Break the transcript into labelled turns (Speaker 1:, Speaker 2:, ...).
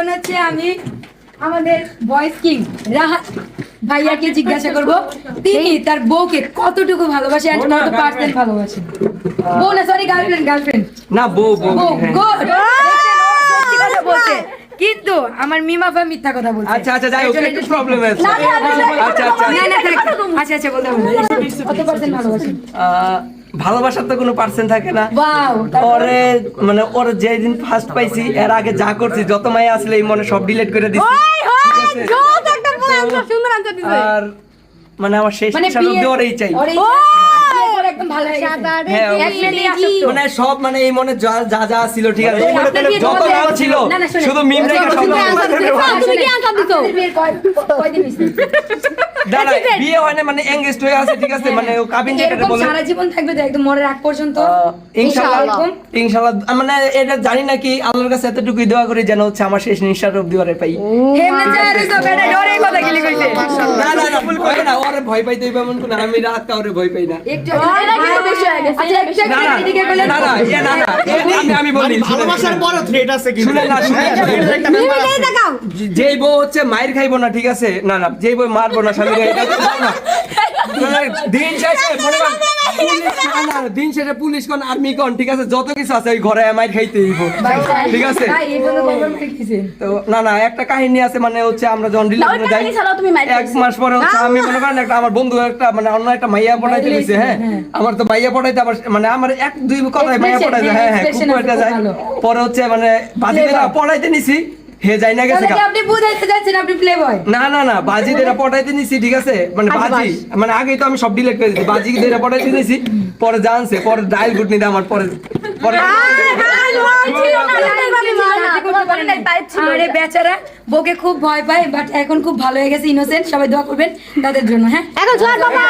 Speaker 1: এখন হচ্ছে আমি আমাদের বয়েজ কিং রাহাত ভাইয়াকে জিজ্ঞাসা করব তিনি তার বউকে কতটুকু ভালোবাসে আর কত পার্সেন্ট ভালোবাসে। বউ না, সরি, গার্লফ্রেন্ড
Speaker 2: না বউ বউ
Speaker 1: বউ।
Speaker 2: হ্যাঁ।
Speaker 1: গুড, সত্যি কথা বলছে, কিন্তু আমার মিমাফা মিথ্যা কথা বলছে।
Speaker 2: আচ্ছা আচ্ছা যাই হোক একটু প্রবলেম আছে
Speaker 1: না, না, না, না,
Speaker 2: আচ্ছা আচ্ছা
Speaker 1: না, না, থাক। আচ্ছা আচ্ছা বলতে হবে না। কত পার্সেন্ট ভালোবাসে?
Speaker 2: ভালোবাসার তো কোনো পার্সেন্ট থাকে না।
Speaker 1: ওয়াও,
Speaker 2: ওরে মানে ওর যেদিন ফার্স্ট পাইছি এর আগে যা করছি যত মায়া আসলে এই মনে সব ডিলিট করে দিছি। আর মানে আমার শেষ
Speaker 1: মানে
Speaker 2: ইচ্ছা অব্দি ওরেই চাই।
Speaker 1: একদম ভালো হয়ে গেছে।
Speaker 2: হ্যাঁ মানে সব মানে এই মনে যা যা যা ছিল ঠিক আছে যত নাম ছিল
Speaker 1: না, না, শোনেন।
Speaker 2: শুধু মিম রেখে সব
Speaker 1: তুমি কি আনসার দিছো? বিয়ের কয়দিন হইছে?
Speaker 2: দাঁড়া বিয়ে হয় না মানে এঙ্গেজড হয়ে আছে ঠিক আছে মানে ও কাবিন যেটা
Speaker 1: এরকম
Speaker 2: বলে
Speaker 1: সারা জীবন থাকবে তো একদম মরার আগ পর্যন্ত।
Speaker 2: ইনশাআল্লাহ ইনশাআল্লাহ মানে এটা জানি না কি আল্লাহর কাছে এতটুকুই দোয়া করি যেন হচ্ছে আমার শেষ নিঃশ্বাস অবধি ওরে পাই।
Speaker 1: হেমনে চাইরে তো বেটা ডরে কথা গিলি কইছে।
Speaker 2: না না না ভুল কই না ওরে ভয় পাইতে হইবে এমন কোন আমি রাত কাউরে ভয় পাই না।
Speaker 1: একটু বেশি হয়ে গেছে। আচ্ছা একটা
Speaker 2: না না
Speaker 1: এদিকে বলেন।
Speaker 2: না না না না আমি বলি
Speaker 3: ভালোবাসার বড় থ্রেট আছে কি
Speaker 2: শুনেন না যেই বউ হচ্ছে মায়ের খাইবো না ঠিক আছে না না যেই বউ মারবো না স্বামী না দিন শেষে মনে কর পুলিশ না দিন শেষে পুলিশ কোন আর্মি কোন ঠিক আছে যত কিছু আছে ওই ঘরে মাইর খাইতে হইব ঠিক আছে
Speaker 1: ভাই এই বলে বলবেন কিছে।
Speaker 2: তো না না একটা কাহিনী আছে মানে হচ্ছে আমরা যখন ডিলিভারি যাই এক মাস পরে হচ্ছে আমি মনে করেন একটা আমার বন্ধু একটা মানে অন্য একটা মাইয়া পড়াইতে গেছে হ্যাঁ আমার তো মাইয়া পড়াইতে আবার মানে আমার এক দুই কথায় মাইয়া পড়াইতে হ্যাঁ হ্যাঁ খুব পড়াইতে যায় পরে হচ্ছে মানে বাজিদেরা পড়াইতে নিছি হে যাই না গেছে
Speaker 1: তাহলে কি আপনি বুঝাইতে যাচ্ছেন আপনি প্লে বয়?
Speaker 2: না না না বাজিদেরা পড়াইতে নিছি ঠিক আছে মানে বাজি মানে আগেই তো আমি সব ডিলিট করে দিয়েছি বাজিদেরা পড়াইতে নিছি পরে জানছে পরে ডায়াল গুড নিতে আমার পরে পরে
Speaker 1: আরে বেচারা বউকে খুব ভয় পায় বাট এখন খুব ভালো হয়ে গেছে ইনোসেন্ট সবাই দোয়া করবেন তাদের জন্য হ্যাঁ
Speaker 4: এখন ছোট বাবা